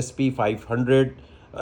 SP500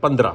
15.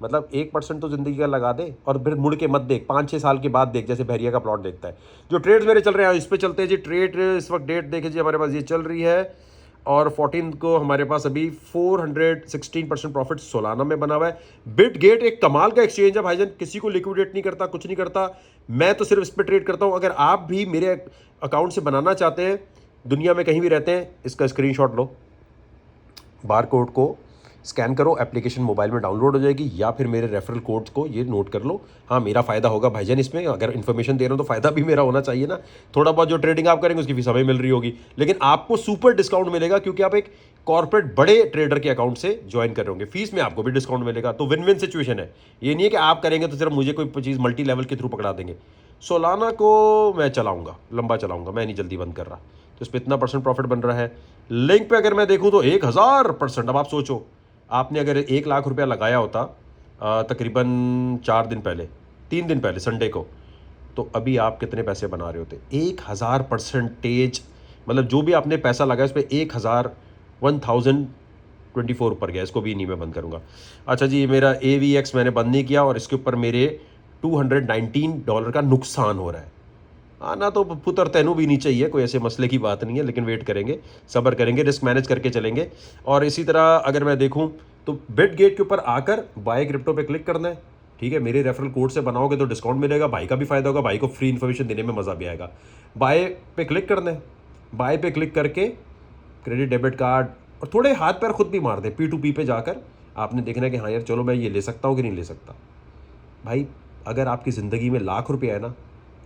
मतलब 1% तो ज़िंदगी का लगा दे और फिर मुड़ के मत देख, 5-6 साल के बाद देख, जैसे बहरिया का प्लॉट देखता है। जो ट्रेड्स मेरे चल रहे हैं इस पे चलते हैं जी। ट्रेड इस वक्त डेट देख लीजिए, हमारे पास ये चल रही है और 14 को हमारे पास अभी 416% प्रॉफिट सोलाना में बना हुआ है। बिटगेट एक कमाल का एक्सचेंज है भाईजान, किसी को लिक्विडेट नहीं करता, कुछ नहीं करता, मैं तो सिर्फ इस पर ट्रेड करता हूँ। अगर आप भी मेरे अकाउंट से बनाना चाहते हैं, दुनिया में कहीं भी रहते हैं, इसका स्क्रीनशॉट लो, बार कोड को स्कैन करो, एप्लीकेशन मोबाइल में डाउनलोड हो जाएगी, या फिर मेरे रेफरल कोड को ये नोट कर लो। हाँ, मेरा फ़ायदा होगा भाईजान इसमें, अगर इन्फॉर्मेशन दे रहा हूँ तो फ़ायदा भी मेरा होना चाहिए ना। थोड़ा बहुत जो ट्रेडिंग आप करेंगे उसकी फीस हमें मिल रही होगी, लेकिन आपको सुपर डिस्काउंट मिलेगा क्योंकि आप एक कॉर्पोरेट बड़े ट्रेडर के अकाउंट से ज्वाइन कर रहे होंगे। फीस में आपको भी डिस्काउंट मिलेगा, तो विन विन सिचुएशन है। ये नहीं है कि आप करेंगे तो सिर्फ मुझे कोई चीज़ मल्टी लेवल के थ्रू पकड़ा देंगे। सोलाना को मैं चलाऊंगा, लंबा चलाऊंगा, मैं नहीं जल्दी बंद कर रहा। तो इस पर इतना % प्रॉफिट बन रहा है। लिंक पे अगर मैं देखूं तो 1000%। अब आप सोचो, आपने अगर 1 लाख रुपया लगाया होता तकरीबन 4 दिन पहले, 3 दिन पहले संडे को, तो अभी आप कितने पैसे बना रहे होते? 1000%। मतलब जो भी आपने पैसा लगाया उस पर 1024 ऊपर गया। इसको भी नहीं मैं बंद करूँगा। अच्छा जी, मेरा AVX मैंने बंद नहीं किया और इसके ऊपर मेरे $219 का नुकसान हो रहा है। आना तो पुत्र तेनू भी नहीं चाहिए, कोई ऐसे मसले की बात नहीं है, लेकिन वेट करेंगे, सब्र करेंगे, रिस्क मैनेज करके चलेंगे। और इसी तरह अगर मैं देखूं तो बिटगेट के ऊपर आकर बाय क्रिप्टो पे क्लिक करना है, ठीक है। मेरे रेफरल कोड से बनाओगे तो डिस्काउंट मिलेगा, भाई का भी फायदा होगा, भाई को फ्री इन्फॉर्मेशन देने में मज़ा भी आएगा। बाय पे क्लिक करना है, बाय पे क्लिक करके क्रेडिट डेबिट कार्ड और थोड़े हाथ पैर खुद भी मार दे, P2P पे जाकर आपने देखना है कि हाँ यार चलो मैं ये ले सकता हूँ कि नहीं ले सकता। भाई अगर आपकी ज़िंदगी में लाख रुपया है ना,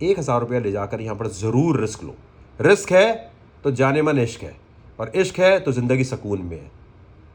1000 रुपया ले जाकर यहाँ पर ज़रूर रिस्क लो। रिस्क है तो जाने मन इश्क है, और इश्क है तो ज़िंदगी सुकून में है।